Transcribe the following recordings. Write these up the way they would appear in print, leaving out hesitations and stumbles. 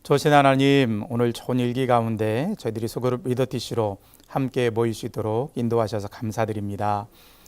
좋으신 하나님, 오늘 좋은 일기 가운데 저희들이 소그룹 리더티시로 함께 모일 수 있도록 인도하셔서 감사드립니다.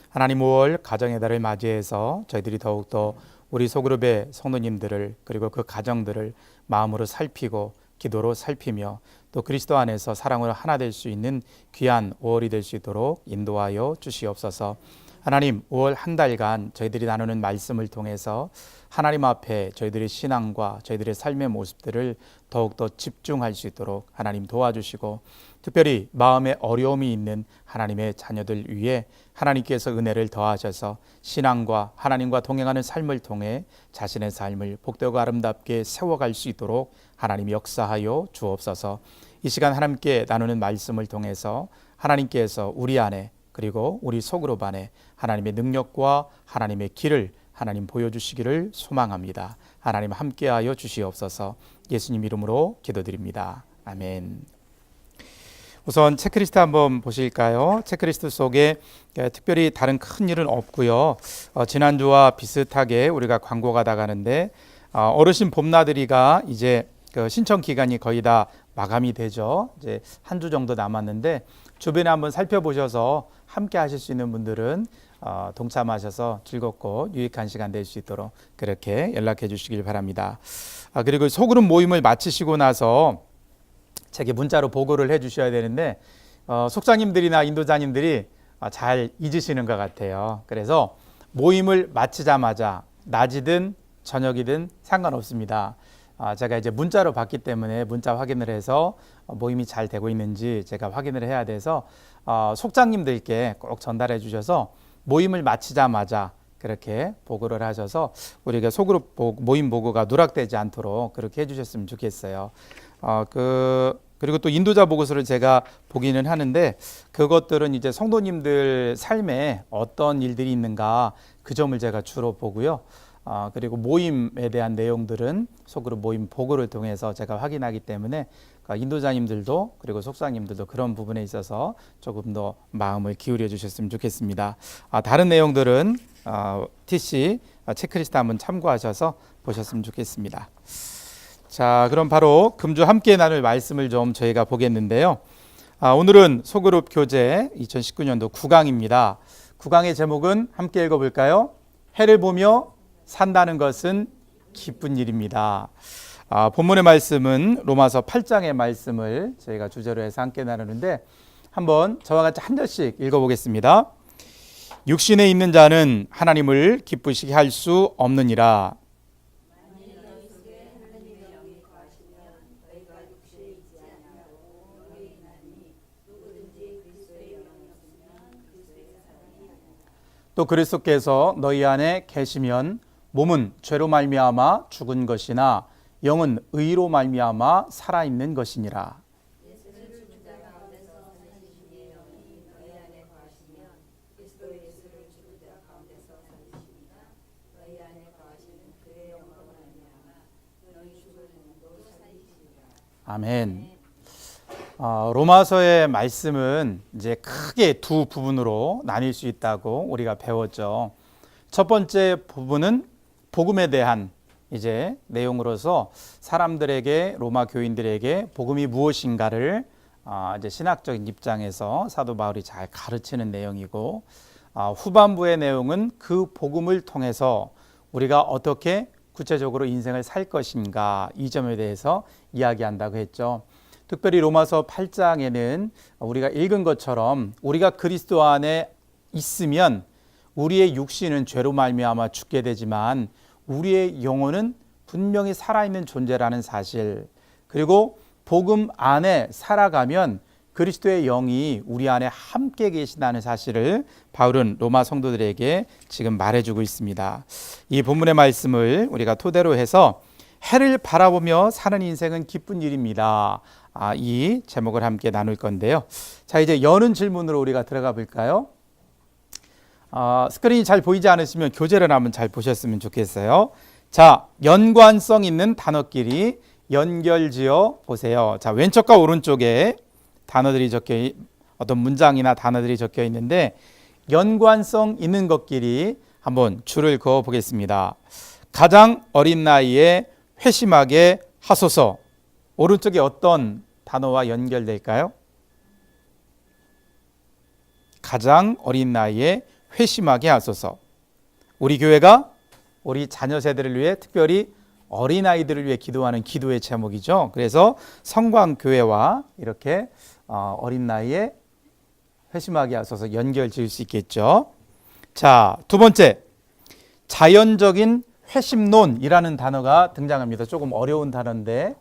하나님 5월 가정의 달을 맞이해서 저희들이 더욱더 우리 소그룹의 성도님들을 그리고 그 가정들을 마음으로 살피고 기도로 살피며 또 그리스도 안에서 사랑으로 하나 될 수 있는 귀한 5월이 될 수 있도록 인도하여 주시옵소서. 하나님 5월 한 달간 저희들이 나누는 말씀을 통해서 하나님 앞에 저희들의 신앙과 저희들의 삶의 모습들을 더욱더 집중할 수 있도록 하나님 도와주시고, 특별히 마음에 어려움이 있는 하나님의 자녀들 위해 하나님께서 은혜를 더하셔서 신앙과 하나님과 동행하는 삶을 통해 자신의 삶을 복되고 아름답게 세워갈 수 있도록 하나님 역사하여 주옵소서. 이 시간 하나님께 나누는 말씀을 통해서 하나님께서 우리 안에 그리고 우리 속으로 안에 하나님의 능력과 하나님의 길을 하나님 보여주시기를 소망합니다. 하나님 함께하여 주시옵소서. 예수님 이름으로 기도드립니다. 아멘. 우선 체크리스트 한번 보실까요? 체크리스트 속에 특별히 다른 큰 일은 없고요. 지난주와 비슷하게 우리가 광고가 나가는데 어르신 봄나들이가 이제 그 신청 기간이 거의 다 마감이 되죠. 이제 한 주 정도 남았는데 주변에 한번 살펴보셔서 함께 하실 수 있는 분들은 동참하셔서 즐겁고 유익한 시간 될 수 있도록 그렇게 연락해 주시길 바랍니다. 그리고 소그룹 모임을 마치시고 나서 제게 문자로 보고를 해 주셔야 되는데 속사님들이나 인도자님들이 잘 잊으시는 것 같아요. 그래서 모임을 마치자마자 낮이든 저녁이든 상관없습니다. 제가 이제 문자로 받기 때문에 문자 확인을 해서 모임이 잘 되고 있는지 제가 확인을 해야 돼서 속장님들께 꼭 전달해 주셔서 모임을 마치자마자 그렇게 보고를 하셔서 우리가 소그룹 모임 보고가 누락되지 않도록 그렇게 해주셨으면 좋겠어요. 그리고 또 인도자 보고서를 제가 보기는 하는데 그것들은 이제 성도님들 삶에 어떤 일들이 있는가 그 점을 제가 주로 보고요. 그리고 모임에 대한 내용들은 소그룹 모임 보고를 통해서 제가 확인하기 때문에 인도자님들도 그리고 속사님들도 그런 부분에 있어서 조금 더 마음을 기울여 주셨으면 좋겠습니다. 다른 내용들은 TC 체크리스트 한번 참고하셔서 보셨으면 좋겠습니다. 자, 그럼 바로 금주 함께 나눌 말씀을 좀 저희가 보겠는데요. 오늘은 소그룹 교재 2019년도 9강입니다. 9강의 제목은 함께 읽어볼까요? 해를 보며 산다는 것은 기쁜 일입니다. 본문의 말씀은 로마서 8장의 말씀을 저희가 주제로 해서 함께 나누는데 한번 저와 같이 한 절씩 읽어보겠습니다. 육신에 있는 자는 하나님을 기쁘시게 할 수 없느니라. 또 그리스도께서 너희 안에 계시면 몸은 죄로 말미암아 죽은 것이나 영은 의로 말미암아 살아있는 것이니라. 아멘. 로마서의 말씀은 이제 크게 두 부분으로 나뉠 수 있다고 우리가 배웠죠. 첫 번째 부분은 복음에 대한 이제 내용으로서 사람들에게 로마 교인들에게 복음이 무엇인가를 이제 신학적인 입장에서 사도 바울이 잘 가르치는 내용이고, 후반부의 내용은 그 복음을 통해서 우리가 어떻게 구체적으로 인생을 살 것인가 이 점에 대해서 이야기한다고 했죠. 특별히 로마서 8장에는 우리가 읽은 것처럼 우리가 그리스도 안에 있으면 우리의 육신은 죄로 말미암아 죽게 되지만 우리의 영혼은 분명히 살아있는 존재라는 사실, 그리고 복음 안에 살아가면 그리스도의 영이 우리 안에 함께 계신다는 사실을 바울은 로마 성도들에게 지금 말해주고 있습니다. 이 본문의 말씀을 우리가 토대로 해서 해를 바라보며 사는 인생은 기쁜 일입니다. 이 제목을 함께 나눌 건데요. 자, 이제 여는 질문으로 우리가 들어가 볼까요? 스크린이 잘 보이지 않으시면 교재를 한번 잘 보셨으면 좋겠어요. 자, 연관성 있는 단어끼리 연결지어 보세요. 자, 왼쪽과 오른쪽에 단어들이 어떤 문장이나 단어들이 적혀 있는데 연관성 있는 것끼리 한번 줄을 그어 보겠습니다. 가장 어린 나이에 회심하게 하소서. 오른쪽에 어떤 단어와 연결될까요? 가장 어린 나이에 회심하게 하소서. 우리 교회가 우리 자녀 세대를 위해 특별히 어린아이들을 위해 기도하는 기도의 제목이죠. 그래서 성광교회와 이렇게 어린 나이에 회심하게 하소서 연결 지을 수 있겠죠. 자, 두 번째, 자연적인 회심론이라는 단어가 등장합니다. 조금 어려운 단어인데,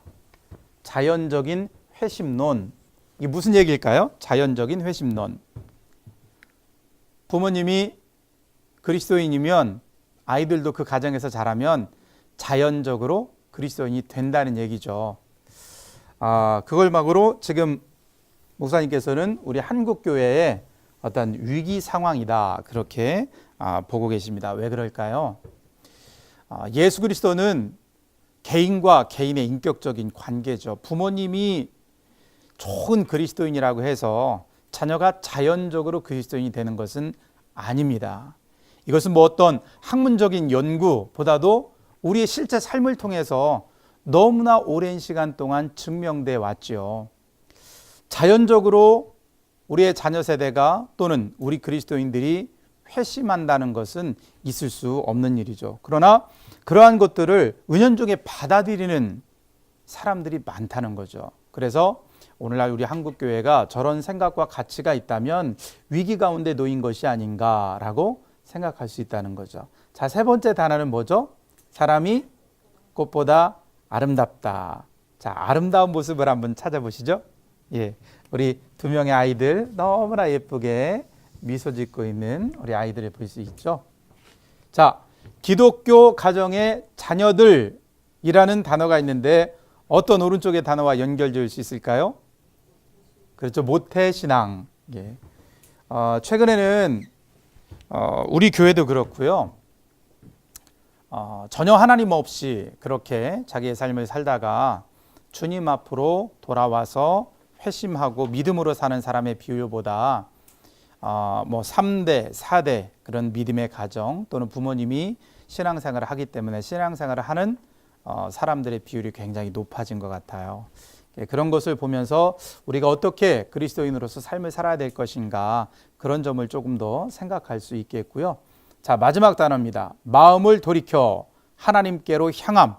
자연적인 회심론, 이게 무슨 얘기일까요? 자연적인 회심론. 부모님이 그리스도인이면 아이들도 그 가정에서 자라면 자연적으로 그리스도인이 된다는 얘기죠. 그걸 막으로 지금 목사님께서는 우리 한국교회의 어떤 위기 상황이다, 그렇게 보고 계십니다. 왜 그럴까요? 예수 그리스도는 개인과 개인의 인격적인 관계죠. 부모님이 좋은 그리스도인이라고 해서 자녀가 자연적으로 그리스도인이 되는 것은 아닙니다. 이것은 뭐 어떤 학문적인 연구보다도 우리의 실제 삶을 통해서 너무나 오랜 시간 동안 증명돼 왔죠. 자연적으로 우리의 자녀 세대가 또는 우리 그리스도인들이 회심한다는 것은 있을 수 없는 일이죠. 그러나 그러한 것들을 은연중에 받아들이는 사람들이 많다는 거죠. 그래서 오늘날 우리 한국교회가 저런 생각과 가치가 있다면 위기 가운데 놓인 것이 아닌가라고 생각할 수 있다는 거죠. 자, 세 번째 단어는 뭐죠? 사람이 꽃보다 아름답다. 자, 아름다운 모습을 한번 찾아보시죠. 예, 우리 두 명의 아이들 너무나 예쁘게 미소 짓고 있는 우리 아이들을 볼 수 있죠. 자, 기독교 가정의 자녀들이라는 단어가 있는데 어떤 오른쪽의 단어와 연결 지을 수 있을까요? 그렇죠, 모태신앙. 예. 최근에는 우리 교회도 그렇고요. 전혀 하나님 없이 그렇게 자기의 삶을 살다가 주님 앞으로 돌아와서 회심하고 믿음으로 사는 사람의 비율보다 뭐 3대, 4대 그런 믿음의 가정 또는 부모님이 신앙생활을 하기 때문에 신앙생활을 하는 사람들의 비율이 굉장히 높아진 것 같아요. 그런 것을 보면서 우리가 어떻게 그리스도인으로서 삶을 살아야 될 것인가, 그런 점을 조금 더 생각할 수 있겠고요. 자, 마지막 단어입니다. 마음을 돌이켜 하나님께로 향함.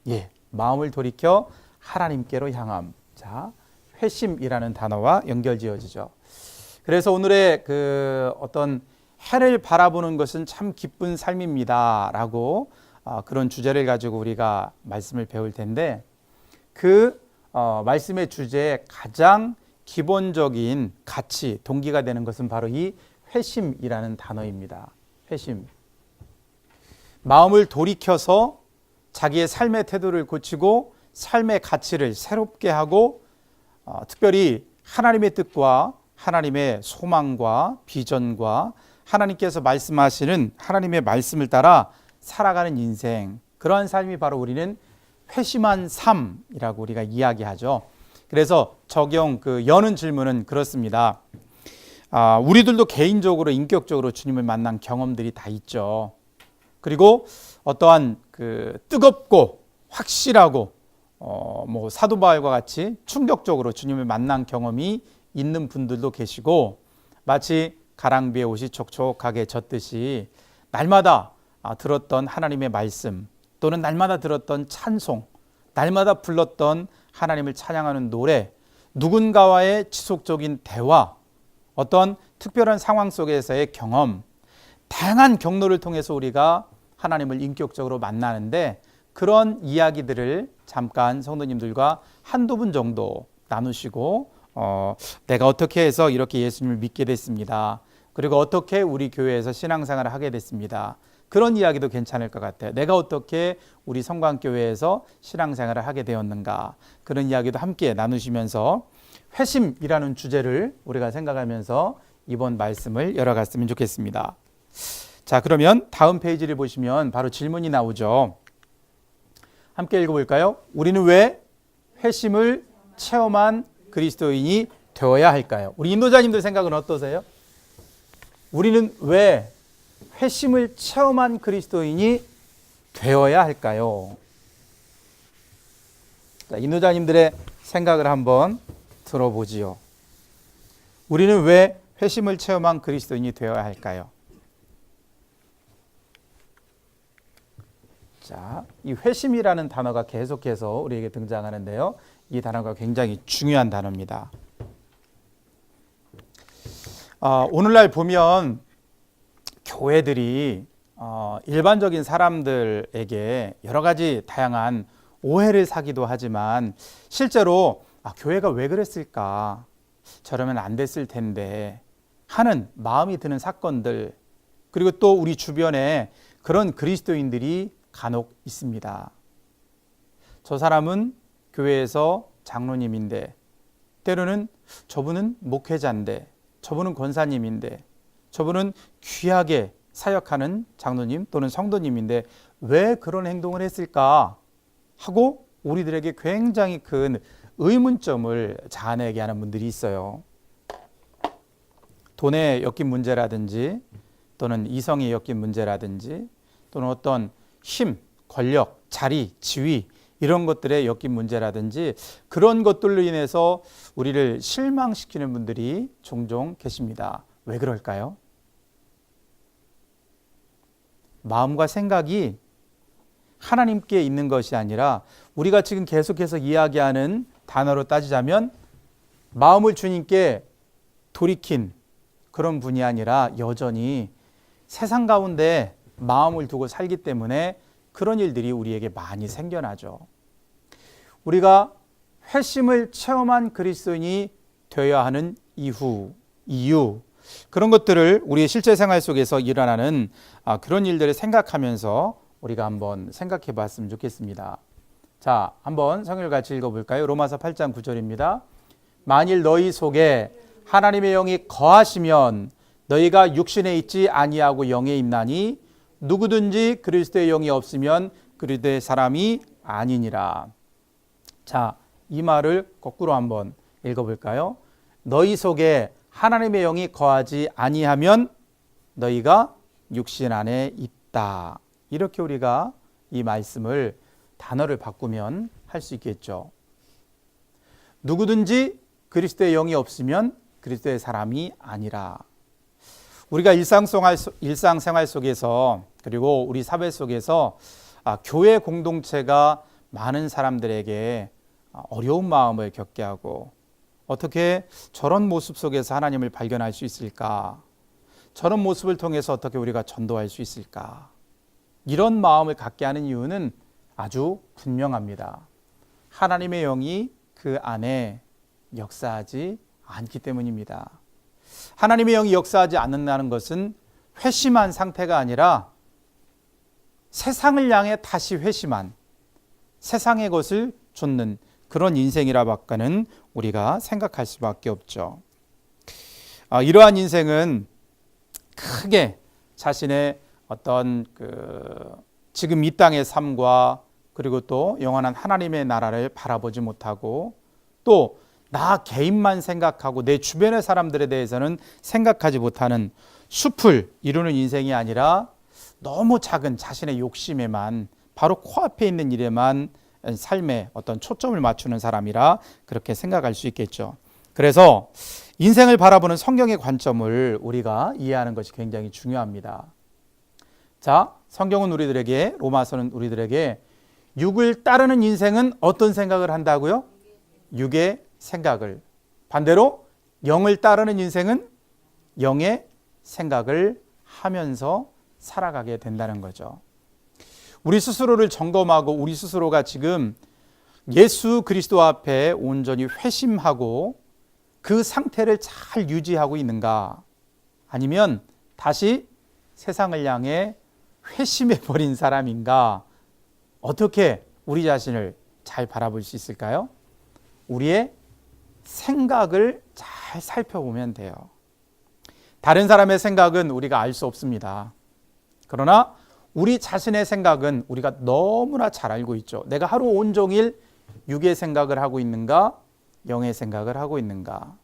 예, 마음을 돌이켜 하나님께로 향함. 자, 회심이라는 단어와 연결지어지죠. 그래서 오늘의 그 어떤 해를 바라보는 것은 참 기쁜 삶입니다라고 그런 주제를 가지고 우리가 말씀을 배울 텐데, 그 말씀의 주제의 가장 기본적인 가치, 동기가 되는 것은 바로 이 회심이라는 단어입니다. 회심. 마음을 돌이켜서 자기의 삶의 태도를 고치고 삶의 가치를 새롭게 하고 특별히 하나님의 뜻과 하나님의 소망과 비전과 하나님께서 말씀하시는 하나님의 말씀을 따라 살아가는 인생, 그러한 삶이 바로 우리는 회심한 삶이라고 우리가 이야기하죠. 그래서 여는 질문은 그렇습니다. 우리들도 개인적으로 인격적으로 주님을 만난 경험들이 다 있죠. 그리고 어떠한 그 뜨겁고 확실하고 뭐 사도 바울과 같이 충격적으로 주님을 만난 경험이 있는 분들도 계시고, 마치 가랑비에 옷이 촉촉하게 젖듯이 날마다 들었던 하나님의 말씀 또는 날마다 들었던 찬송, 날마다 불렀던 하나님을 찬양하는 노래, 누군가와의 지속적인 대화, 어떤 특별한 상황 속에서의 경험, 다양한 경로를 통해서 우리가 하나님을 인격적으로 만나는데, 그런 이야기들을 잠깐 성도님들과 한두 분 정도 나누시고 내가 어떻게 해서 이렇게 예수님을 믿게 됐습니다. 그리고 어떻게 우리 교회에서 신앙생활을 하게 됐습니다. 그런 이야기도 괜찮을 것 같아요. 내가 어떻게 우리 성광교회에서 신앙생활을 하게 되었는가, 그런 이야기도 함께 나누시면서 회심이라는 주제를 우리가 생각하면서 이번 말씀을 열어갔으면 좋겠습니다. 자, 그러면 다음 페이지를 보시면 바로 질문이 나오죠. 함께 읽어볼까요? 우리는 왜 회심을 체험한 그리스도인이 되어야 할까요? 우리 인도자님들 생각은 어떠세요? 우리는 왜 회심을 체험한 그리스도인이 되어야 할까요? 자, 인도자님들의 생각을 한번 들어보지요. 우리는 왜 회심을 체험한 그리스도인이 되어야 할까요? 자, 이 회심이라는 단어가 계속해서 우리에게 등장하는데요. 이 단어가 굉장히 중요한 단어입니다. 오늘날 보면 교회들이 일반적인 사람들에게 여러 가지 다양한 오해를 사기도 하지만 실제로 교회가 왜 그랬을까? 저러면 안 됐을 텐데 하는 마음이 드는 사건들, 그리고 또 우리 주변에 그런 그리스도인들이 간혹 있습니다. 저 사람은 교회에서 장로님인데, 때로는 저분은 목회자인데, 저분은 권사님인데, 저분은 귀하게 사역하는 장로님 또는 성도님인데 왜 그런 행동을 했을까 하고 우리들에게 굉장히 큰 의문점을 자아내게 하는 분들이 있어요. 돈에 엮인 문제라든지 또는 이성에 엮인 문제라든지 또는 어떤 힘, 권력, 자리, 지위 이런 것들에 엮인 문제라든지 그런 것들로 인해서 우리를 실망시키는 분들이 종종 계십니다. 왜 그럴까요? 마음과 생각이 하나님께 있는 것이 아니라 우리가 지금 계속해서 이야기하는 단어로 따지자면 마음을 주님께 돌이킨 그런 분이 아니라 여전히 세상 가운데 마음을 두고 살기 때문에 그런 일들이 우리에게 많이 생겨나죠. 우리가 회심을 체험한 그리스도인이 되어야 하는 이유 그런 것들을 우리의 실제 생활 속에서 일어나는 그런 일들을 생각하면서 우리가 한번 생각해 봤으면 좋겠습니다. 자, 한번 성경을 같이 읽어볼까요? 로마서 8장 9절입니다. 만일 너희 속에 하나님의 영이 거하시면 너희가 육신에 있지 아니하고 영에 있나니 누구든지 그리스도의 영이 없으면 그리스도의 사람이 아니니라. 자, 이 말을 거꾸로 한번 읽어볼까요? 너희 속에 하나님의 영이 거하지 아니하면 너희가 육신 안에 있다. 이렇게 우리가 이 말씀을 단어를 바꾸면 할 수 있겠죠. 누구든지 그리스도의 영이 없으면 그리스도의 사람이 아니라. 우리가 일상생활 속에서 그리고 우리 사회 속에서 교회 공동체가 많은 사람들에게 어려운 마음을 겪게 하고 어떻게 저런 모습 속에서 하나님을 발견할 수 있을까? 저런 모습을 통해서 어떻게 우리가 전도할 수 있을까? 이런 마음을 갖게 하는 이유는 아주 분명합니다. 하나님의 영이 그 안에 역사하지 않기 때문입니다. 하나님의 영이 역사하지 않는다는 것은 회심한 상태가 아니라 세상을 향해 다시 회심한, 세상의 것을 좇는 그런 인생이라고는 우리가 생각할 수밖에 없죠. 이러한 인생은 크게 자신의 어떤 지금 이 땅의 삶과 그리고 또 영원한 하나님의 나라를 바라보지 못하고 또 나 개인만 생각하고 내 주변의 사람들에 대해서는 생각하지 못하는 숲을 이루는 인생이 아니라 너무 작은 자신의 욕심에만 바로 코앞에 있는 일에만 삶에 어떤 초점을 맞추는 사람이라 그렇게 생각할 수 있겠죠. 그래서 인생을 바라보는 성경의 관점을 우리가 이해하는 것이 굉장히 중요합니다. 자, 성경은 우리들에게, 로마서는 우리들에게 육을 따르는 인생은 어떤 생각을 한다고요? 육의 생각을. 반대로 영을 따르는 인생은 영의 생각을 하면서 살아가게 된다는 거죠. 우리 스스로를 점검하고 우리 스스로가 지금 예수 그리스도 앞에 온전히 회심하고 그 상태를 잘 유지하고 있는가? 아니면 다시 세상을 향해 회심해버린 사람인가? 어떻게 우리 자신을 잘 바라볼 수 있을까요? 우리의 생각을 잘 살펴보면 돼요. 다른 사람의 생각은 우리가 알 수 없습니다. 그러나 우리 자신의 생각은 우리가 너무나 잘 알고 있죠. 내가 하루 온종일 육의 생각을 하고 있는가? 영의 생각을 하고 있는가?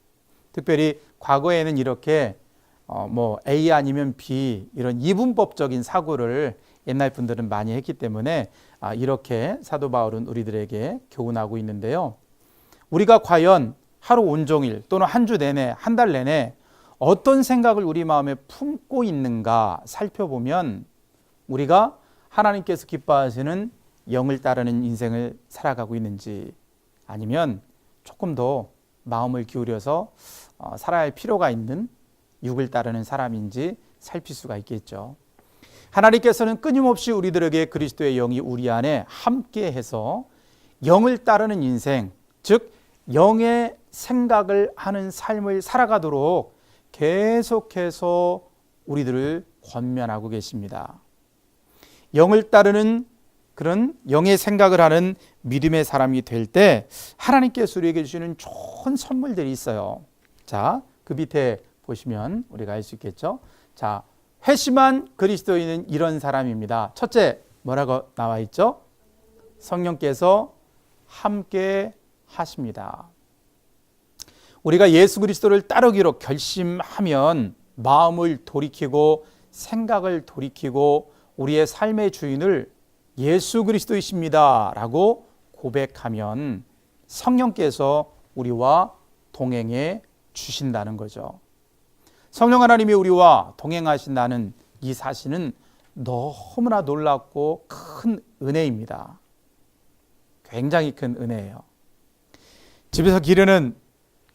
특별히 과거에는 이렇게 뭐 A 아니면 B 이런 이분법적인 사고를 옛날 분들은 많이 했기 때문에 이렇게 사도 바울은 우리들에게 교훈하고 있는데요. 우리가 과연 하루 온종일 또는 한 주 내내, 한 달 내내 어떤 생각을 우리 마음에 품고 있는가 살펴보면 우리가 하나님께서 기뻐하시는 영을 따르는 인생을 살아가고 있는지, 아니면 조금 더 마음을 기울여서 살아야 할 필요가 있는 육을 따르는 사람인지 살필 수가 있겠죠. 하나님께서는 끊임없이 우리들에게 그리스도의 영이 우리 안에 함께해서 영을 따르는 인생, 즉 영의 생각을 하는 삶을 살아가도록 계속해서 우리들을 권면하고 계십니다. 영을 따르는 그런 영의 생각을 하는 믿음의 사람이 될 때 하나님께서 우리에게 주시는 좋은 선물들이 있어요. 자, 그 밑에 보시면 우리가 알 수 있겠죠. 자, 회심한 그리스도인은 이런 사람입니다. 첫째, 뭐라고 나와 있죠? 성령께서 함께 하십니다. 우리가 예수 그리스도를 따르기로 결심하면 마음을 돌이키고 생각을 돌이키고 우리의 삶의 주인을 예수 그리스도이십니다 라고 고백하면 성령께서 우리와 동행해 주신다는 거죠. 성령 하나님이 우리와 동행하신다는 이 사실은 너무나 놀랍고 큰 은혜입니다. 굉장히 큰 은혜예요. 집에서 기르는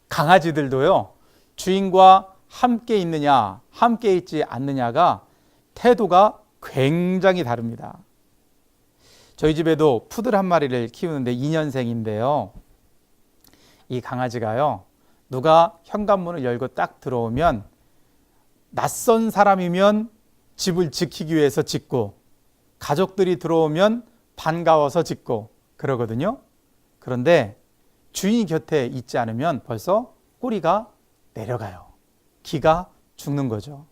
강아지들도요, 주인과 함께 있느냐 함께 있지 않느냐가 태도가 굉장히 다릅니다. 저희 집에도 푸들 한 마리를 키우는데 2년생인데요. 이 강아지가요, 누가 현관문을 열고 딱 들어오면 낯선 사람이면 집을 지키기 위해서 짖고, 가족들이 들어오면 반가워서 짖고 그러거든요. 그런데 주인이 곁에 있지 않으면 벌써 꼬리가 내려가요. 기가 죽는 거죠.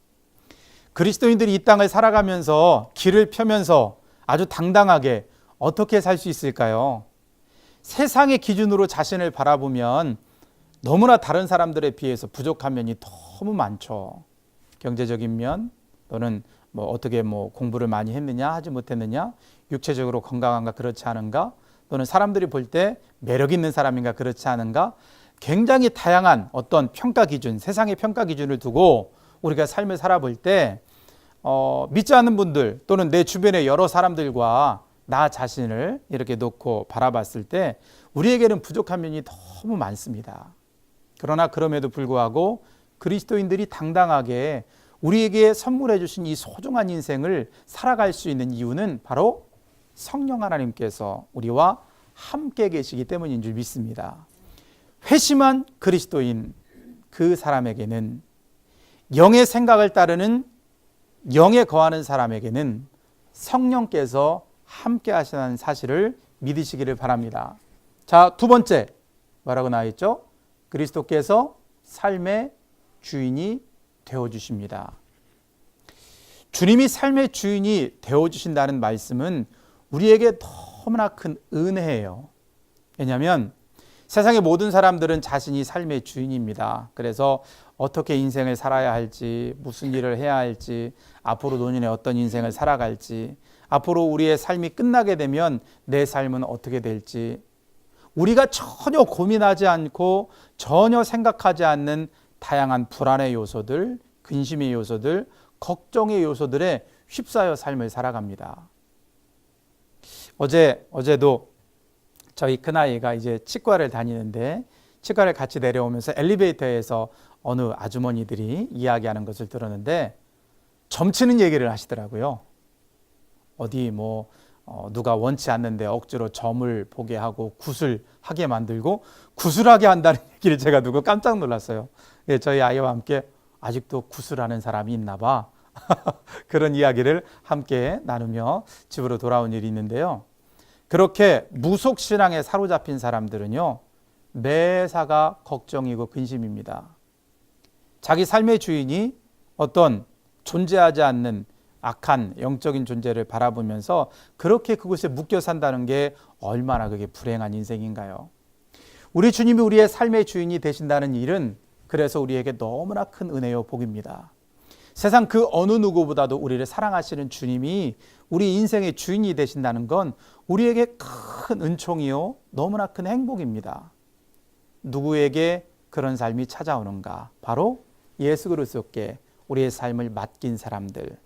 그리스도인들이 이 땅을 살아가면서 길을 펴면서 아주 당당하게 어떻게 살 수 있을까요? 세상의 기준으로 자신을 바라보면 너무나 다른 사람들에 비해서 부족한 면이 너무 많죠. 경제적인 면, 또는 뭐 어떻게 뭐 공부를 많이 했느냐 하지 못했느냐, 육체적으로 건강한가 그렇지 않은가, 또는 사람들이 볼 때 매력 있는 사람인가 그렇지 않은가, 굉장히 다양한 어떤 평가 기준, 세상의 평가 기준을 두고 우리가 삶을 살아볼 때 믿지 않는 분들 또는 내 주변의 여러 사람들과 나 자신을 이렇게 놓고 바라봤을 때 우리에게는 부족한 면이 너무 많습니다. 그러나 그럼에도 불구하고 그리스도인들이 당당하게 우리에게 선물해 주신 이 소중한 인생을 살아갈 수 있는 이유는 바로 성령 하나님께서 우리와 함께 계시기 때문인 줄 믿습니다. 회심한 그리스도인, 그 사람에게는, 영의 생각을 따르는 영에 거하는 사람에게는 성령께서 함께 하시는 사실을 믿으시기를 바랍니다. 자, 두 번째, 뭐라고 나와 있죠? 그리스도께서 삶의 주인이 되어주십니다. 주님이 삶의 주인이 되어주신다는 말씀은 우리에게 너무나 큰 은혜예요. 왜냐하면 세상의 모든 사람들은 자신이 삶의 주인입니다. 그래서 어떻게 인생을 살아야 할지, 무슨 일을 해야 할지, 앞으로 노년에 어떤 인생을 살아갈지, 앞으로 우리의 삶이 끝나게 되면 내 삶은 어떻게 될지, 우리가 전혀 고민하지 않고 전혀 생각하지 않는 다양한 불안의 요소들, 근심의 요소들, 걱정의 요소들에 휩싸여 삶을 살아갑니다. 어제도 저희 큰아이가 이제 치과를 다니는데, 치과를 같이 내려오면서 엘리베이터에서 어느 아주머니들이 이야기하는 것을 들었는데 점치는 얘기를 하시더라고요. 어디 누가 원치 않는데 억지로 점을 보게 하고 구슬하게 만들고 구슬하게 한다는 얘기를 제가 듣고 깜짝 놀랐어요. 저희 아이와 함께 아직도 구슬하는 사람이 있나 봐. 그런 이야기를 함께 나누며 집으로 돌아온 일이 있는데요. 그렇게 무속신앙에 사로잡힌 사람들은요, 매사가 걱정이고 근심입니다. 자기 삶의 주인이 어떤 존재하지 않는 악한 영적인 존재를 바라보면서 그렇게 그곳에 묶여 산다는 게 얼마나 그게 불행한 인생인가요? 우리 주님이 우리의 삶의 주인이 되신다는 일은 그래서 우리에게 너무나 큰 은혜요 복입니다. 세상 그 어느 누구보다도 우리를 사랑하시는 주님이 우리 인생의 주인이 되신다는 건 우리에게 큰 은총이요, 너무나 큰 행복입니다. 누구에게 그런 삶이 찾아오는가? 바로 예수 그리스도께 우리의 삶을 맡긴 사람들.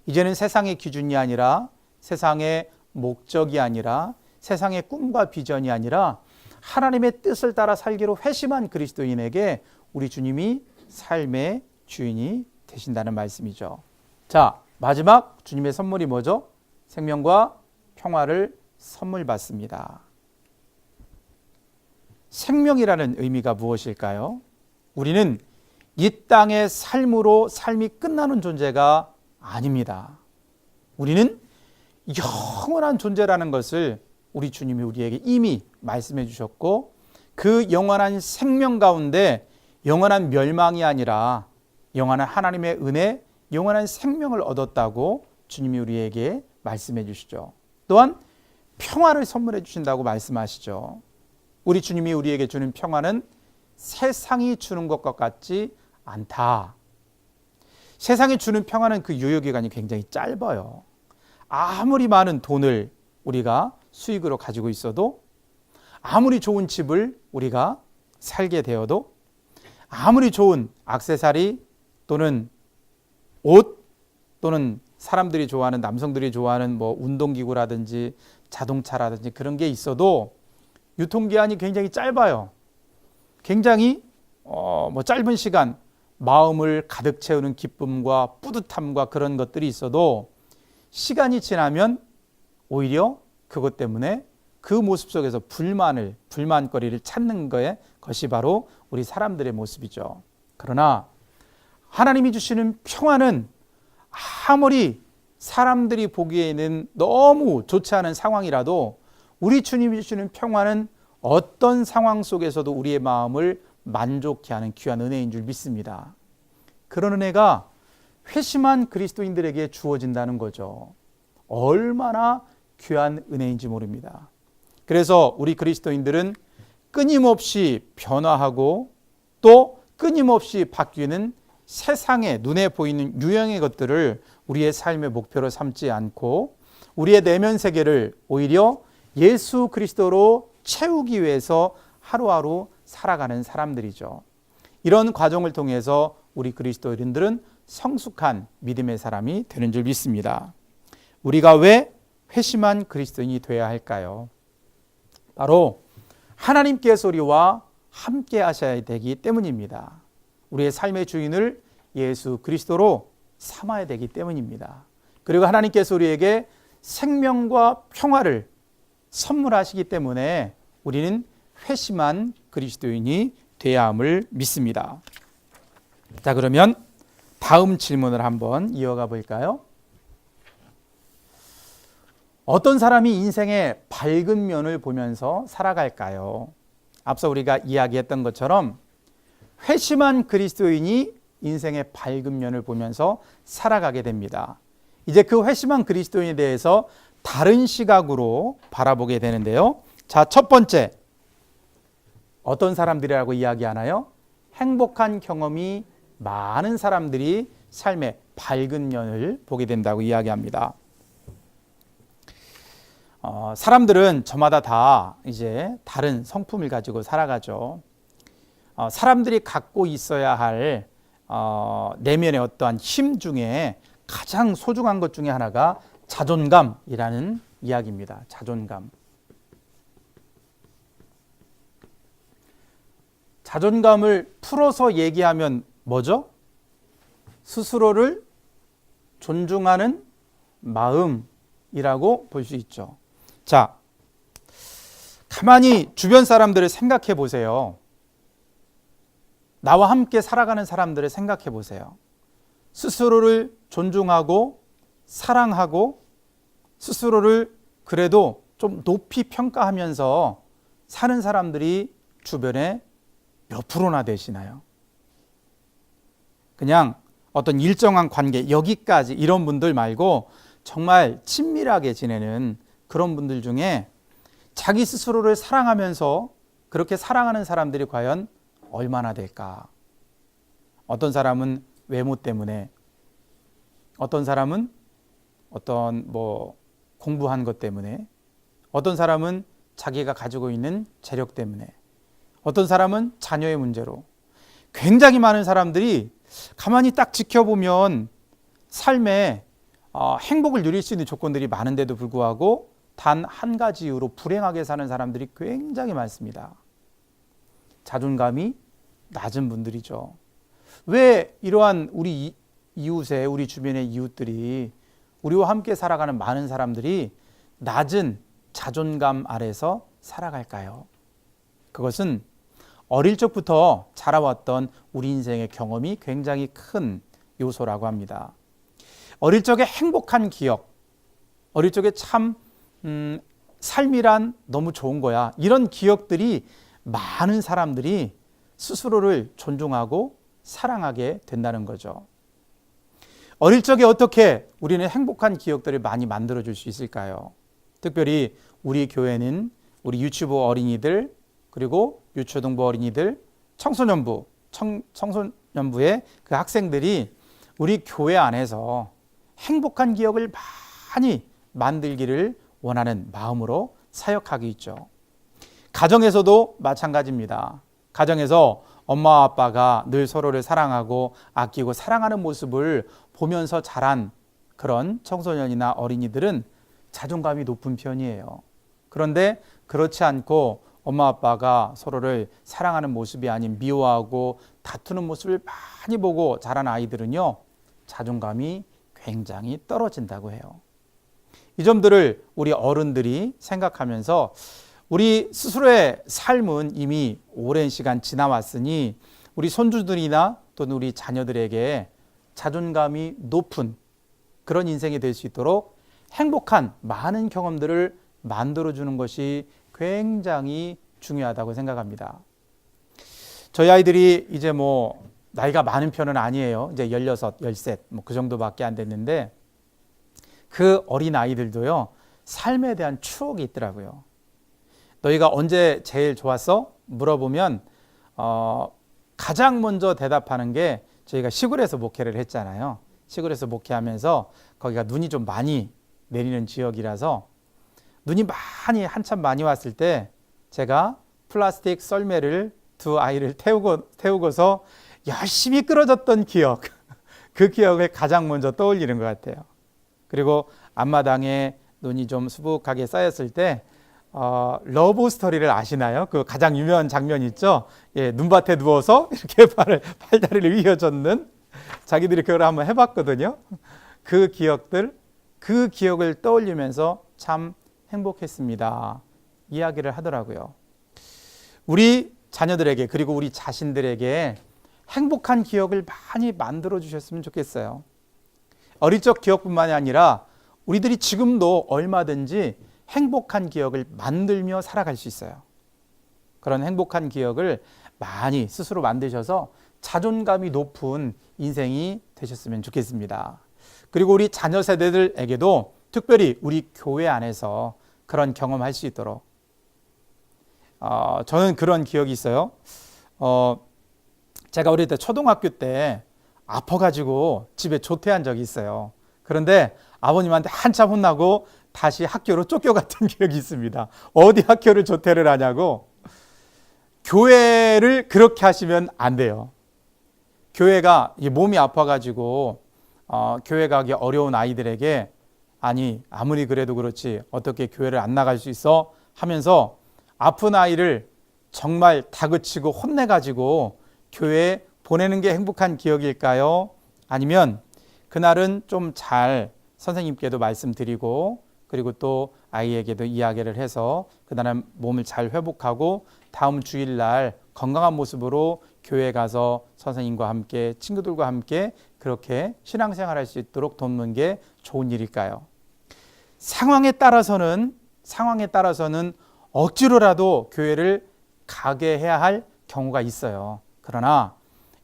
이제는 세상의 기준이 아니라, 세상의 목적이 아니라, 세상의 꿈과 비전이 아니라 하나님의 뜻을 따라 살기로 회심한 그리스도인에게 우리 주님이 삶의 주인이 되신다는 말씀이죠. 자, 마지막 주님의 선물이 뭐죠? 생명과 평화를 선물 받습니다. 생명이라는 의미가 무엇일까요? 우리는 이 땅의 삶으로 삶이 끝나는 존재가 아닙니다. 우리는 영원한 존재라는 것을 우리 주님이 우리에게 이미 말씀해 주셨고, 그 영원한 생명 가운데 영원한 멸망이 아니라 영원한 하나님의 은혜, 영원한 생명을 얻었다고 주님이 우리에게 말씀해 주시죠. 또한 평화를 선물해 주신다고 말씀하시죠. 우리 주님이 우리에게 주는 평화는 세상이 주는 것과 같지 않다. 세상이 주는 평화는 그 유효기간이 굉장히 짧아요. 아무리 많은 돈을 우리가 수익으로 가지고 있어도, 아무리 좋은 집을 우리가 살게 되어도, 아무리 좋은 액세서리 또는 옷 또는 사람들이 좋아하는, 남성들이 좋아하는 뭐 운동기구라든지 자동차라든지 그런 게 있어도 유통기한이 굉장히 짧아요. 굉장히 짧은 시간 마음을 가득 채우는 기쁨과 뿌듯함과 그런 것들이 있어도 시간이 지나면 오히려 그것 때문에 그 모습 속에서 불만거리를 찾는 것이 바로 우리 사람들의 모습이죠. 그러나 하나님이 주시는 평화는 아무리 사람들이 보기에는 너무 좋지 않은 상황이라도 우리 주님이 주시는 평화는 어떤 상황 속에서도 우리의 마음을 만족케 하는 귀한 은혜인 줄 믿습니다. 그런 은혜가 회심한 그리스도인들에게 주어진다는 거죠. 얼마나 귀한 은혜인지 모릅니다. 그래서 우리 그리스도인들은 끊임없이 변화하고 또 끊임없이 바뀌는 세상에 눈에 보이는 유형의 것들을 우리의 삶의 목표로 삼지 않고 우리의 내면 세계를 오히려 예수 그리스도로 채우기 위해서 하루하루 살아가는 사람들이죠. 이런 과정을 통해서 우리 그리스도인들은 성숙한 믿음의 사람이 되는 줄 믿습니다. 우리가 왜 회심한 그리스도인이 되어야 할까요? 바로 하나님께서 우리와 함께 하셔야 되기 때문입니다. 우리의 삶의 주인을 예수 그리스도로 삼아야 되기 때문입니다. 그리고 하나님께서 우리에게 생명과 평화를 선물하시기 때문에 우리는 회심한 그리스도인이 되어야 함을 믿습니다. 자, 그러면 다음 질문을 한번 이어가 볼까요? 어떤 사람이 인생의 밝은 면을 보면서 살아갈까요? 앞서 우리가 이야기했던 것처럼 회심한 그리스도인이 인생의 밝은 면을 보면서 살아가게 됩니다. 이제 그 회심한 그리스도인에 대해서 다른 시각으로 바라보게 되는데요. 자, 첫 번째, 어떤 사람들이라고 이야기하나요? 행복한 경험이 많은 사람들이 삶의 밝은 면을 보게 된다고 이야기합니다. 사람들은 저마다 다 이제 다른 성품을 가지고 살아가죠. 사람들이 갖고 있어야 할 내면의 어떠한 힘 중에 가장 소중한 것 중에 하나가 자존감이라는 이야기입니다. 자존감. 자존감을 풀어서 얘기하면 뭐죠? 스스로를 존중하는 마음이라고 볼 수 있죠. 자, 가만히 주변 사람들을 생각해 보세요. 나와 함께 살아가는 사람들을 생각해 보세요. 스스로를 존중하고 사랑하고 스스로를 그래도 좀 높이 평가하면서 사는 사람들이 주변에 몇 프로나 되시나요? 그냥 어떤 일정한 관계, 여기까지 이런 분들 말고 정말 친밀하게 지내는 그런 분들 중에 자기 스스로를 사랑하면서 그렇게 사랑하는 사람들이 과연 얼마나 될까? 어떤 사람은 외모 때문에 어떤 사람은 어떤 공부한 것 때문에, 어떤 사람은 자기가 가지고 있는 재력 때문에, 어떤 사람은 자녀의 문제로, 굉장히 많은 사람들이 가만히 딱 지켜보면 삶에 행복을 누릴 수 있는 조건들이 많은데도 불구하고 단 한 가지 이유로 불행하게 사는 사람들이 굉장히 많습니다. 자존감이 낮은 분들이죠. 왜 이러한 우리 이웃에, 우리 주변의 이웃들이, 우리와 함께 살아가는 많은 사람들이 낮은 자존감 아래서 살아갈까요? 그것은 어릴 적부터 자라왔던 우리 인생의 경험이 굉장히 큰 요소라고 합니다. 어릴 적에 행복한 기억, 어릴 적에 참 삶이란 너무 좋은 거야, 이런 기억들이 많은 사람들이 스스로를 존중하고 사랑하게 된다는 거죠. 어릴 적에 어떻게 우리는 행복한 기억들을 많이 만들어줄 수 있을까요? 특별히 우리 교회는 우리 유치부 어린이들, 그리고 유초등부 어린이들, 청소년부의 그 학생들이 우리 교회 안에서 행복한 기억을 많이 만들기를 원하는 마음으로 사역하고 있죠. 가정에서도 마찬가지입니다. 가정에서 엄마 아빠가 늘 서로를 사랑하고 아끼고 사랑하는 모습을 보면서 자란 그런 청소년이나 어린이들은 자존감이 높은 편이에요. 그런데 그렇지 않고 엄마 아빠가 서로를 사랑하는 모습이 아닌 미워하고 다투는 모습을 많이 보고 자란 아이들은요, 자존감이 굉장히 떨어진다고 해요. 이 점들을 우리 어른들이 생각하면서 우리 스스로의 삶은 이미 오랜 시간 지나왔으니 우리 손주들이나 또는 우리 자녀들에게 자존감이 높은 그런 인생이 될 수 있도록 행복한 많은 경험들을 만들어주는 것이 굉장히 중요하다고 생각합니다. 저희 아이들이 이제 나이가 많은 편은 아니에요. 이제 16, 13, 그 정도밖에 안 됐는데 그 어린 아이들도요, 삶에 대한 추억이 있더라고요. 너희가 언제 제일 좋았어? 물어보면 가장 먼저 대답하는 게, 저희가 시골에서 목회를 했잖아요. 시골에서 목회하면서 거기가 눈이 좀 많이 내리는 지역이라서 눈이 한참 많이 왔을 때 제가 플라스틱 썰매를 두 아이를 태우고서 열심히 끌어줬던 기억, 그 기억을 가장 먼저 떠올리는 것 같아요. 그리고 앞마당에 눈이 좀 수북하게 쌓였을 때 러브 스토리를 아시나요? 그 가장 유명한 장면 있죠? 예, 눈밭에 누워서 이렇게 팔다리를 휘어젓는, 자기들이 그걸 한번 해봤거든요. 그 기억을 떠올리면서 참 행복했습니다, 이야기를 하더라고요. 우리 자녀들에게, 그리고 우리 자신들에게 행복한 기억을 많이 만들어 주셨으면 좋겠어요. 어릴 적 기억뿐만이 아니라 우리들이 지금도 얼마든지 행복한 기억을 만들며 살아갈 수 있어요. 그런 행복한 기억을 많이 스스로 만드셔서 자존감이 높은 인생이 되셨으면 좋겠습니다. 그리고 우리 자녀 세대들에게도 특별히 우리 교회 안에서 그런 경험할 수 있도록, 저는 그런 기억이 있어요. 제가 어릴 때 초등학교 때 아파가지고 집에 조퇴한 적이 있어요. 그런데 아버님한테 한참 혼나고 다시 학교로 쫓겨갔던 기억이 있습니다. 어디 학교를 조퇴를 하냐고. 교회를 그렇게 하시면 안 돼요. 교회가 몸이 아파가지고 교회 가기 어려운 아이들에게, 아니 아무리 그래도 그렇지 어떻게 교회를 안 나갈 수 있어 하면서 아픈 아이를 정말 다그치고 혼내가지고 교회에 보내는 게 행복한 기억일까요? 아니면 그날은 좀 잘 선생님께도 말씀드리고, 그리고 또 아이에게도 이야기를 해서 그날은 몸을 잘 회복하고 다음 주일날 건강한 모습으로 교회에 가서 선생님과 함께, 친구들과 함께 그렇게 신앙생활 할 수 있도록 돕는 게 좋은 일일까요? 상황에 따라서는 억지로라도 교회를 가게 해야 할 경우가 있어요. 그러나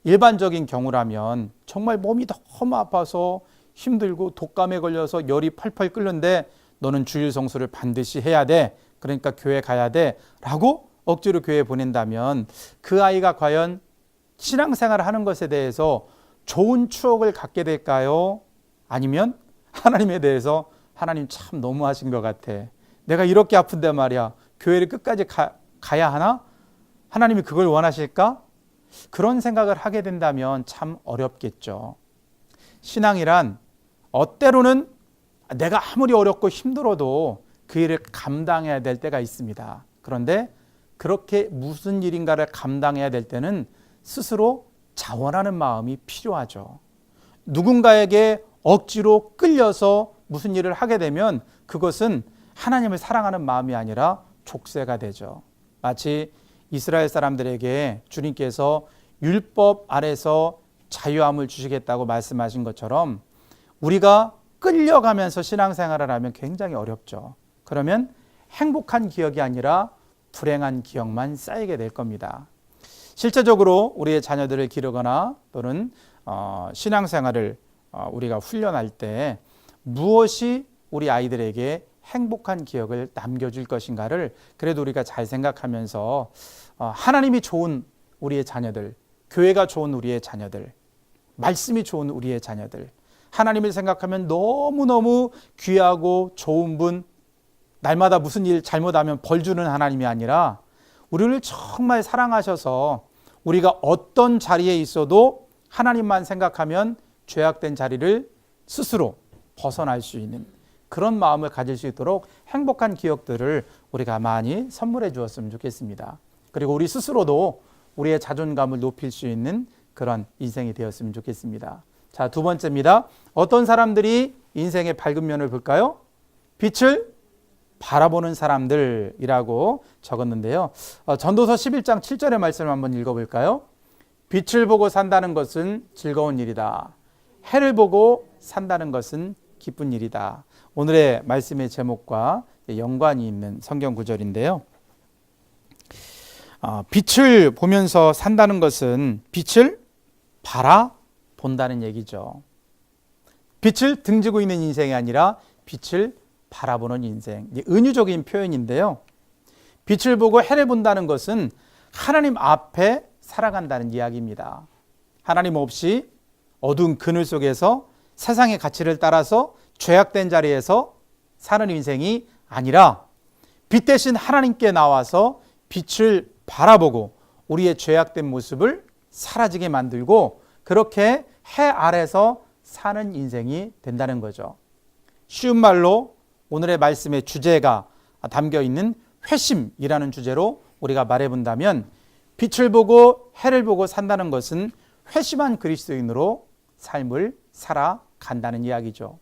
일반적인 경우라면 정말 몸이 너무 아파서 힘들고 독감에 걸려서 열이 펄펄 끓는데 너는 주일 성수를 반드시 해야 돼, 그러니까 교회 가야 돼 라고 억지로 교회에 보낸다면 그 아이가 과연 신앙생활을 하는 것에 대해서 좋은 추억을 갖게 될까요? 아니면 하나님에 대해서 하나님 참 너무하신 것 같아. 내가 이렇게 아픈데 말이야. 교회를 끝까지 가야 하나? 하나님이 그걸 원하실까? 그런 생각을 하게 된다면 참 어렵겠죠. 신앙이란 때로는 내가 아무리 어렵고 힘들어도 그 일을 감당해야 될 때가 있습니다. 그런데 그렇게 무슨 일인가를 감당해야 될 때는 스스로 자원하는 마음이 필요하죠. 누군가에게 억지로 끌려서 무슨 일을 하게 되면 그것은 하나님을 사랑하는 마음이 아니라 족쇄가 되죠. 마치 이스라엘 사람들에게 주님께서 율법 아래서 자유함을 주시겠다고 말씀하신 것처럼 우리가 끌려가면서 신앙생활을 하면 굉장히 어렵죠. 그러면 행복한 기억이 아니라 불행한 기억만 쌓이게 될 겁니다. 실제적으로 우리의 자녀들을 기르거나 또는 신앙생활을 우리가 훈련할 때 무엇이 우리 아이들에게 행복한 기억을 남겨줄 것인가를 그래도 우리가 잘 생각하면서 하나님이 좋은 우리의 자녀들, 교회가 좋은 우리의 자녀들, 말씀이 좋은 우리의 자녀들, 하나님을 생각하면 너무너무 귀하고 좋은 분, 날마다 무슨 일 잘못하면 벌 주는 하나님이 아니라 우리를 정말 사랑하셔서 우리가 어떤 자리에 있어도 하나님만 생각하면 죄악된 자리를 스스로 벗어날 수 있는 그런 마음을 가질 수 있도록 행복한 기억들을 우리가 많이 선물해 주었으면 좋겠습니다. 그리고 우리 스스로도 우리의 자존감을 높일 수 있는 그런 인생이 되었으면 좋겠습니다. 자, 두 번째입니다. 어떤 사람들이 인생의 밝은 면을 볼까요? 빛을 바라보는 사람들이라고 적었는데요. 전도서 11장 7절의 말씀을 한번 읽어볼까요? 빛을 보고 산다는 것은 즐거운 일이다. 해를 보고 산다는 것은 기쁜 일이다. 오늘의 말씀의 제목과 연관이 있는 성경 구절인데요. 빛을 보면서 산다는 것은 빛을 바라본다는 얘기죠. 빛을 등지고 있는 인생이 아니라 빛을 바라보는 인생. 은유적인 표현인데요. 빛을 보고 해를 본다는 것은 하나님 앞에 살아간다는 이야기입니다. 하나님 없이 어두운 그늘 속에서 세상의 가치를 따라서 죄악된 자리에서 사는 인생이 아니라 빛 대신 하나님께 나와서 빛을 바라보고 우리의 죄악된 모습을 사라지게 만들고 그렇게 해 아래서 사는 인생이 된다는 거죠. 쉬운 말로 오늘의 말씀의 주제가 담겨 있는 회심이라는 주제로 우리가 말해본다면 빛을 보고 해를 보고 산다는 것은 회심한 그리스도인으로 삶을 살아간다는 이야기죠.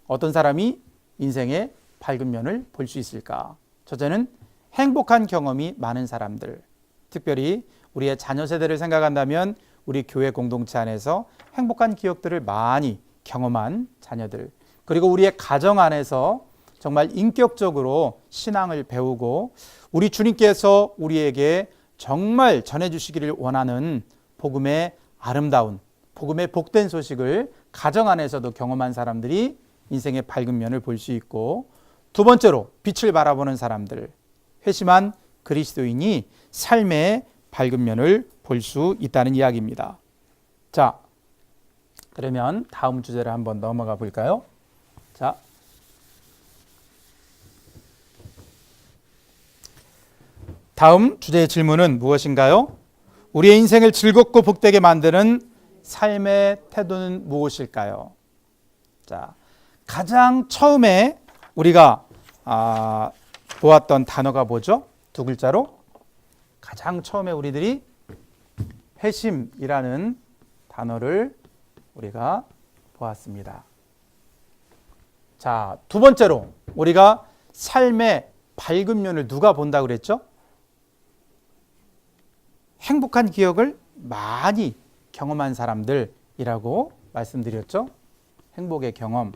어떤 사람이 인생의 밝은 면을 볼 수 있을까? 첫째는 행복한 경험이 많은 사람들, 특별히 우리의 자녀 세대를 생각한다면 우리 교회 공동체 안에서 행복한 기억들을 많이 경험한 자녀들, 그리고 우리의 가정 안에서 정말 인격적으로 신앙을 배우고 우리 주님께서 우리에게 정말 전해주시기를 원하는 복음의 아름다운, 복음의 복된 소식을 가정 안에서도 경험한 사람들이 인생의 밝은 면을 볼 수 있고, 두 번째로 빛을 바라보는 사람들, 회심한 그리스도인이 삶의 밝은 면을 볼 수 있다는 이야기입니다. 자, 그러면 다음 주제를 한번 넘어가 볼까요? 자, 다음 주제의 질문은 무엇인가요? 우리의 인생을 즐겁고 복되게 만드는 삶의 태도는 무엇일까요? 자, 가장 처음에 우리가 보았던 단어가 뭐죠? 두 글자로 가장 처음에 우리들이 회심이라는 단어를 우리가 보았습니다. 자, 두 번째로 우리가 삶의 밝은 면을 누가 본다 그랬죠? 행복한 기억을 많이 경험한 사람들이라고 말씀드렸죠? 행복의 경험.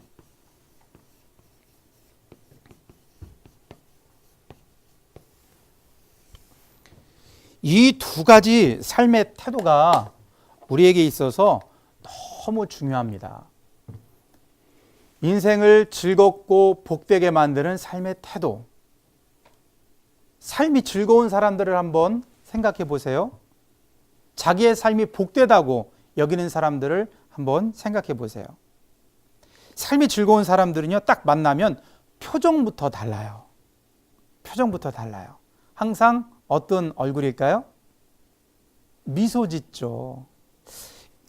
이 두 가지 삶의 태도가 우리에게 있어서 너무 중요합니다. 인생을 즐겁고 복되게 만드는 삶의 태도. 삶이 즐거운 사람들을 한번 생각해 보세요. 자기의 삶이 복되다고 여기는 사람들을 한번 생각해 보세요. 삶이 즐거운 사람들은요, 딱 만나면 표정부터 달라요. 표정부터 달라요. 항상 어떤 얼굴일까요? 미소 짓죠.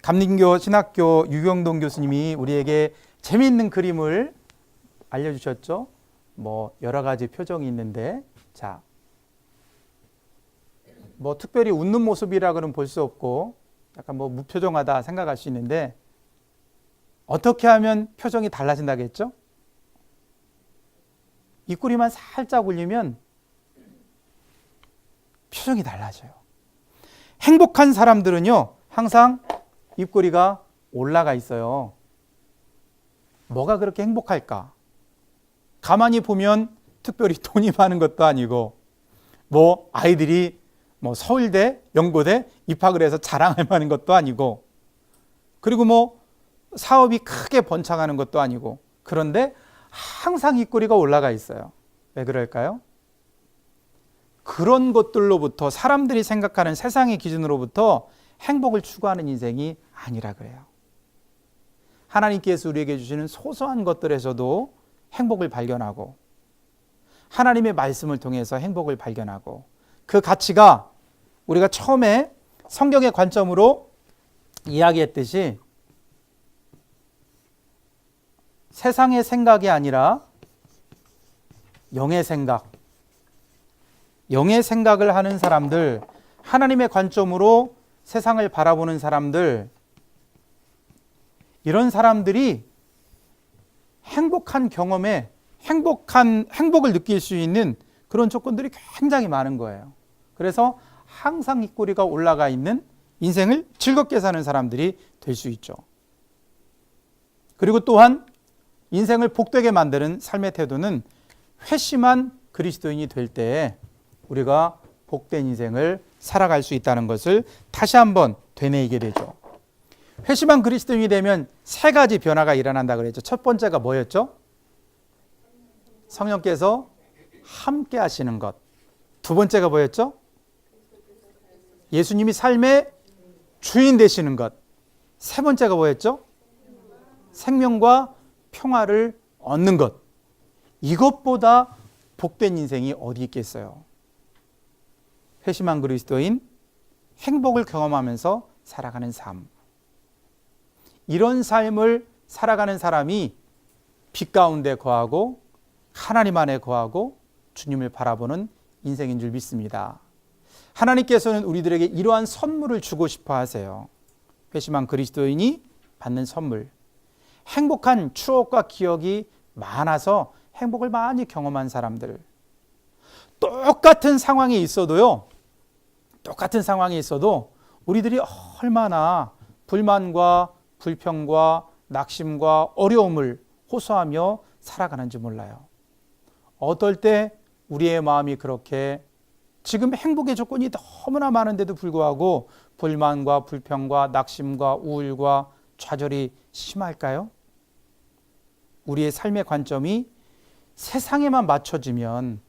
감림교 신학교 유경동 교수님이 우리에게 재미있는 그림을 알려주셨죠. 뭐 여러 가지 표정이 있는데, 자, 뭐 특별히 웃는 모습이라고는 볼 수 없고 약간 뭐 무표정하다 생각할 수 있는데, 어떻게 하면 표정이 달라진다겠죠? 입꼬리만 살짝 올리면 표정이 달라져요. 행복한 사람들은요, 항상 입꼬리가 올라가 있어요. 뭐가 그렇게 행복할까? 가만히 보면 특별히 돈이 많은 것도 아니고, 뭐 아이들이 뭐 서울대, 연고대 입학을 해서 자랑할 만한 것도 아니고, 그리고 뭐 사업이 크게 번창하는 것도 아니고, 그런데 항상 입꼬리가 올라가 있어요. 왜 그럴까요? 그런 것들로부터, 사람들이 생각하는 세상의 기준으로부터 행복을 추구하는 인생이 아니라 그래요. 하나님께서 우리에게 주시는 소소한 것들에서도 행복을 발견하고, 하나님의 말씀을 통해서 행복을 발견하고, 그 가치가 우리가 처음에 성경의 관점으로 이야기했듯이 세상의 생각이 아니라 영의 생각, 영의 생각을 하는 사람들, 하나님의 관점으로 세상을 바라보는 사람들, 이런 사람들이 행복한 경험에 행복을 느낄 수 있는 그런 조건들이 굉장히 많은 거예요. 그래서 항상 입꼬리가 올라가 있는 인생을 즐겁게 사는 사람들이 될 수 있죠. 그리고 또한 인생을 복되게 만드는 삶의 태도는 회심한 그리스도인이 될 때 우리가 복된 인생을 살아갈 수 있다는 것을 다시 한번 되뇌이게 되죠. 회심한 그리스도인이 되면 세 가지 변화가 일어난다 그랬죠. 첫 번째가 뭐였죠? 성령께서 함께 하시는 것. 두 번째가 뭐였죠? 예수님이 삶의 주인 되시는 것. 세 번째가 뭐였죠? 생명과 평화를 얻는 것. 이것보다 복된 인생이 어디 있겠어요? 회심한 그리스도인, 행복을 경험하면서 살아가는 삶. 이런 삶을 살아가는 사람이 빛 가운데 거하고 하나님 안에 거하고 주님을 바라보는 인생인 줄 믿습니다. 하나님께서는 우리들에게 이러한 선물을 주고 싶어 하세요. 회심한 그리스도인이 받는 선물. 행복한 추억과 기억이 많아서 행복을 많이 경험한 사람들. 똑같은 상황이 있어도 우리들이 얼마나 불만과 불평과 낙심과 어려움을 호소하며 살아가는지 몰라요. 어떨 때 우리의 마음이 그렇게 지금 행복의 조건이 너무나 많은데도 불구하고 불만과 불평과 낙심과 우울과 좌절이 심할까요? 우리의 삶의 관점이 세상에만 맞춰지면,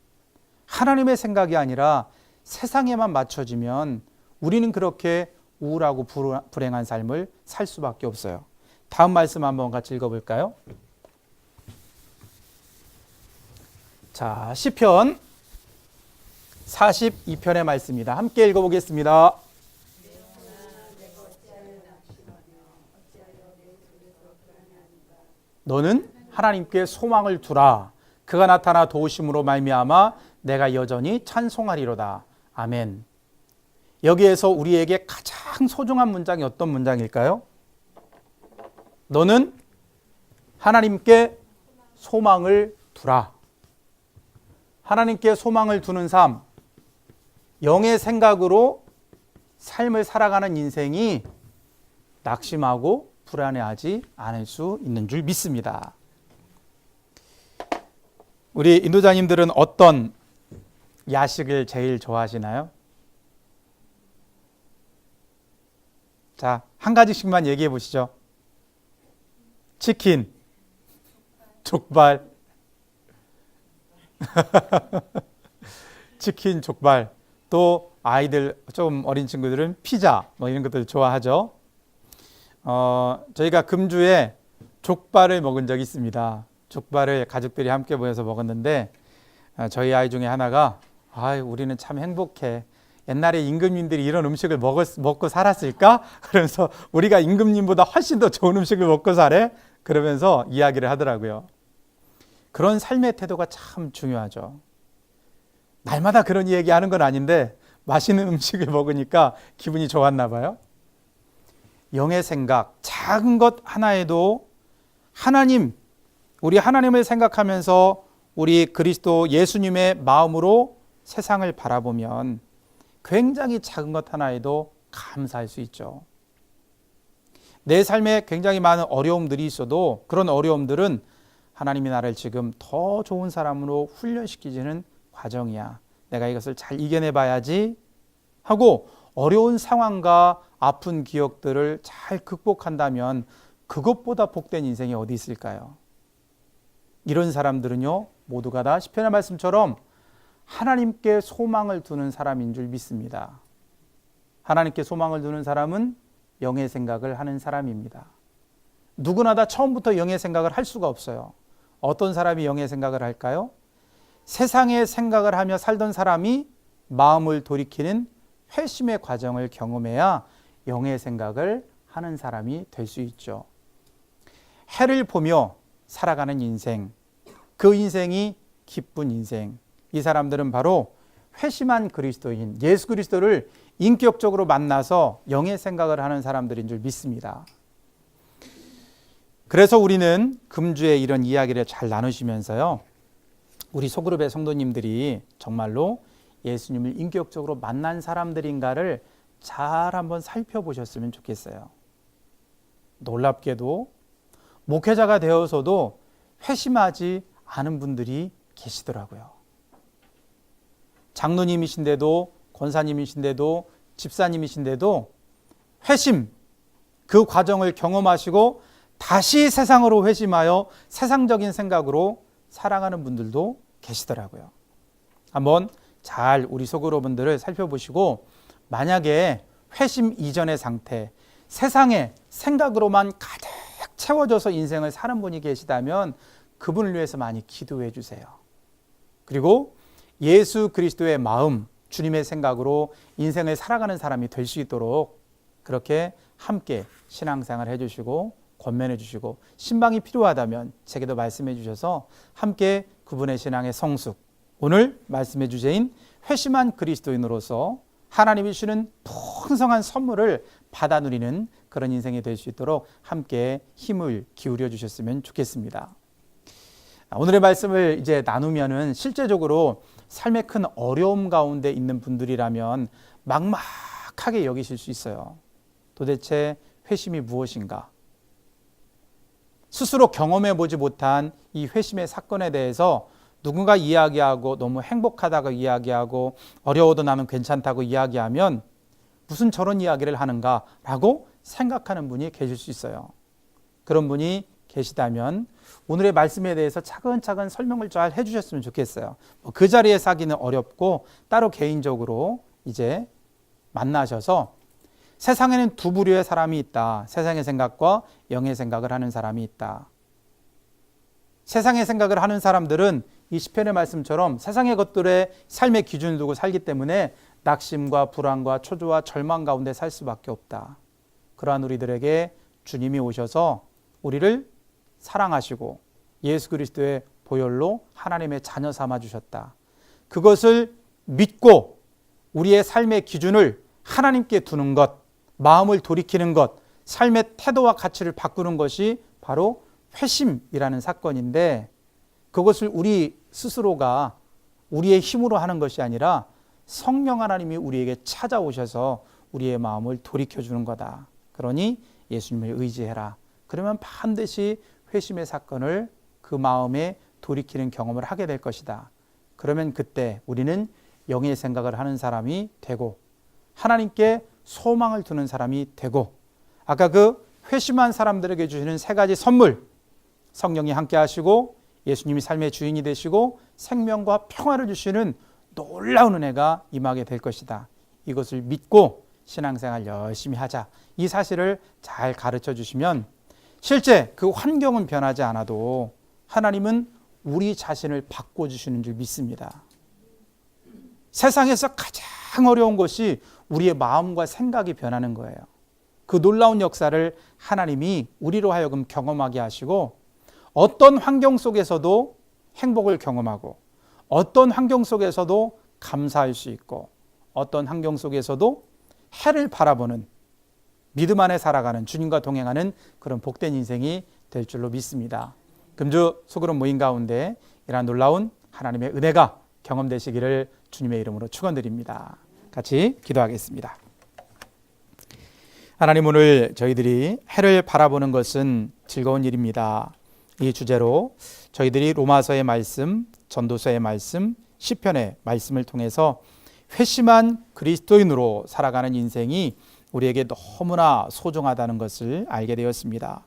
하나님의 생각이 아니라 세상에만 맞춰지면 우리는 그렇게 우울하고 불행한 삶을 살 수밖에 없어요. 다음 말씀 한번 같이 읽어볼까요? 자, 시편 42편의 말씀입니다. 함께 읽어보겠습니다. 너는 하나님께 소망을 두라. 그가 나타나 도우심으로 말미암아 내가 여전히 찬송하리로다. 아멘. 여기에서 우리에게 가장 소중한 문장이 어떤 문장일까요? 너는 하나님께 소망을 두라. 하나님께 소망을 두는 삶, 영의 생각으로 삶을 살아가는 인생이 낙심하고 불안해하지 않을 수 있는 줄 믿습니다. 우리 인도자님들은 어떤 야식을 제일 좋아하시나요? 자, 한 가지씩만 얘기해 보시죠. 치킨, 족발, 치킨, 족발. 또 아이들, 좀 어린 친구들은 피자, 뭐 이런 것들 좋아하죠. 저희가 금주에 족발을 먹은 적이 있습니다. 족발을 가족들이 함께 모여서 먹었는데 저희 아이 중에 하나가 우리는 참 행복해. 옛날에 임금님들이 이런 음식을 먹고 살았을까? 그러면서 우리가 임금님보다 훨씬 더 좋은 음식을 먹고 살아? 그러면서 이야기를 하더라고요. 그런 삶의 태도가 참 중요하죠. 날마다 그런 얘기하는 건 아닌데 맛있는 음식을 먹으니까 기분이 좋았나 봐요. 영의 생각, 작은 것 하나에도 우리 하나님을 생각하면서 우리 그리스도 예수님의 마음으로 세상을 바라보면 굉장히 작은 것 하나에도 감사할 수 있죠. 내 삶에 굉장히 많은 어려움들이 있어도 그런 어려움들은 하나님이 나를 지금 더 좋은 사람으로 훈련시키시는 과정이야. 내가 이것을 잘 이겨내 봐야지 하고 어려운 상황과 아픈 기억들을 잘 극복한다면 그것보다 복된 인생이 어디 있을까요? 이런 사람들은요, 모두가 다 시편의 말씀처럼 하나님께 소망을 두는 사람인 줄 믿습니다. 하나님께 소망을 두는 사람은 영의 생각을 하는 사람입니다. 누구나 다 처음부터 영의 생각을 할 수가 없어요. 어떤 사람이 영의 생각을 할까요? 세상의 생각을 하며 살던 사람이 마음을 돌이키는 회심의 과정을 경험해야 영의 생각을 하는 사람이 될 수 있죠. 해를 보며 살아가는 인생, 그 인생이 기쁜 인생. 이 사람들은 바로 회심한 그리스도인 예수 그리스도를 인격적으로 만나서 영의 생각을 하는 사람들인 줄 믿습니다. 그래서 우리는 금주에 이런 이야기를 잘 나누시면서요, 우리 소그룹의 성도님들이 정말로 예수님을 인격적으로 만난 사람들인가를 잘 한번 살펴보셨으면 좋겠어요. 놀랍게도 목회자가 되어서도 회심하지 않은 분들이 계시더라고요. 장로님이신데도 권사님이신데도 집사님이신데도 회심, 그 과정을 경험하시고 다시 세상으로 회심하여 세상적인 생각으로 살아가는 분들도 계시더라고요. 한번 잘 우리 소그룹분들을 살펴보시고 만약에 회심 이전의 상태, 세상의 생각으로만 가득 채워져서 인생을 사는 분이 계시다면 그분을 위해서 많이 기도해 주세요. 그리고 예수 그리스도의 마음, 주님의 생각으로 인생을 살아가는 사람이 될 수 있도록 그렇게 함께 신앙생활 해주시고 권면해 주시고 신방이 필요하다면 제게도 말씀해 주셔서 함께 그분의 신앙의 성숙, 오늘 말씀해 주제인 회심한 그리스도인으로서 하나님이 주시는 풍성한 선물을 받아 누리는 그런 인생이 될 수 있도록 함께 힘을 기울여 주셨으면 좋겠습니다. 오늘의 말씀을 이제 나누면은 실제적으로 삶의 큰 어려움 가운데 있는 분들이라면 막막하게 여기실 수 있어요. 도대체 회심이 무엇인가? 스스로 경험해 보지 못한 이 회심의 사건에 대해서 누군가 이야기하고 너무 행복하다고 이야기하고 어려워도 나는 괜찮다고 이야기하면 무슨 저런 이야기를 하는가라고 생각하는 분이 계실 수 있어요. 그런 분이 계시다면 오늘의 말씀에 대해서 차근차근 설명을 잘 해주셨으면 좋겠어요. 그 자리에서 하기는 어렵고 따로 개인적으로 이제 만나셔서 세상에는 두 부류의 사람이 있다. 세상의 생각과 영의 생각을 하는 사람이 있다. 세상의 생각을 하는 사람들은 이 시편의 말씀처럼 세상의 것들에 삶의 기준을 두고 살기 때문에 낙심과 불안과 초조와 절망 가운데 살 수밖에 없다. 그러한 우리들에게 주님이 오셔서 우리를 사랑하시고 예수 그리스도의 보혈로 하나님의 자녀 삼아 주셨다. 그것을 믿고 우리의 삶의 기준을 하나님께 두는 것, 마음을 돌이키는 것, 삶의 태도와 가치를 바꾸는 것이 바로 회심이라는 사건인데 그것을 우리 스스로가 우리의 힘으로 하는 것이 아니라 성령 하나님이 우리에게 찾아오셔서 우리의 마음을 돌이켜주는 거다. 그러니 예수님을 의지해라. 그러면 반드시 회심의 사건을 그 마음에 돌이키는 경험을 하게 될 것이다. 그러면 그때 우리는 영의 생각을 하는 사람이 되고 하나님께 소망을 두는 사람이 되고 아까 그 회심한 사람들에게 주시는 세 가지 선물, 성령이 함께 하시고 예수님이 삶의 주인이 되시고 생명과 평화를 주시는 놀라운 은혜가 임하게 될 것이다. 이것을 믿고 신앙생활 열심히 하자. 이 사실을 잘 가르쳐 주시면 실제 그 환경은 변하지 않아도 하나님은 우리 자신을 바꿔주시는 줄 믿습니다. 세상에서 가장 어려운 것이 우리의 마음과 생각이 변하는 거예요. 그 놀라운 역사를 하나님이 우리로 하여금 경험하게 하시고 어떤 환경 속에서도 행복을 경험하고 어떤 환경 속에서도 감사할 수 있고 어떤 환경 속에서도 해를 바라보는 믿음 안에 살아가는 주님과 동행하는 그런 복된 인생이 될 줄로 믿습니다. 금주 소그룹 모임 가운데 이러한 놀라운 하나님의 은혜가 경험되시기를 주님의 이름으로 축원드립니다. 같이 기도하겠습니다. 하나님, 오늘 저희들이 해를 바라보는 것은 즐거운 일입니다. 이 주제로 저희들이 로마서의 말씀, 전도서의 말씀, 시편의 말씀을 통해서 회심한 그리스도인으로 살아가는 인생이 우리에게 너무나 소중하다는 것을 알게 되었습니다.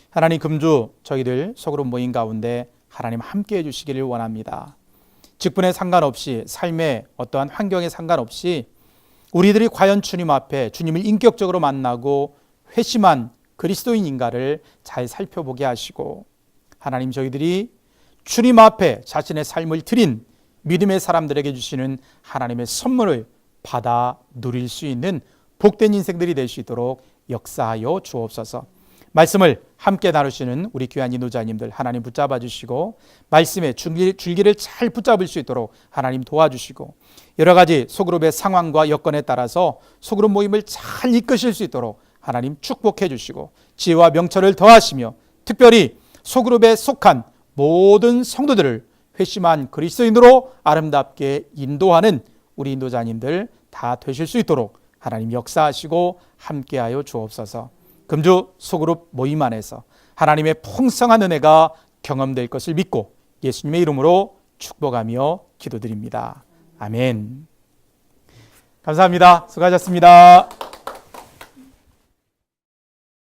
하나님, 금주 저희들 소그룹 모임 가운데 하나님 함께해 주시기를 원합니다. 직분에 상관없이 삶의 어떠한 환경에 상관없이 우리들이 과연 주님 앞에 주님을 인격적으로 만나고 회심한 그리스도인인가를 잘 살펴보게 하시고 하나님, 저희들이 주님 앞에 자신의 삶을 드린 믿음의 사람들에게 주시는 하나님의 선물을 받아 누릴 수 있는 복된 인생들이 될 수 있도록 역사하여 주옵소서. 말씀을 함께 나누시는 우리 귀한 인도자님들 하나님 붙잡아 주시고 말씀의 줄기를 잘 붙잡을 수 있도록 하나님 도와주시고 여러 가지 소그룹의 상황과 여건에 따라서 소그룹 모임을 잘 이끄실 수 있도록 하나님 축복해 주시고 지혜와 명철을 더하시며 특별히 소그룹에 속한 모든 성도들을 회심한 그리스도인으로 아름답게 인도하는 우리 인도자님들 다 되실 수 있도록 하나님 역사하시고 함께하여 주옵소서. 금주 소그룹 모임 안에서 하나님의 풍성한 은혜가 경험될 것을 믿고 예수님의 이름으로 축복하며 기도드립니다. 아멘. 감사합니다. 수고하셨습니다.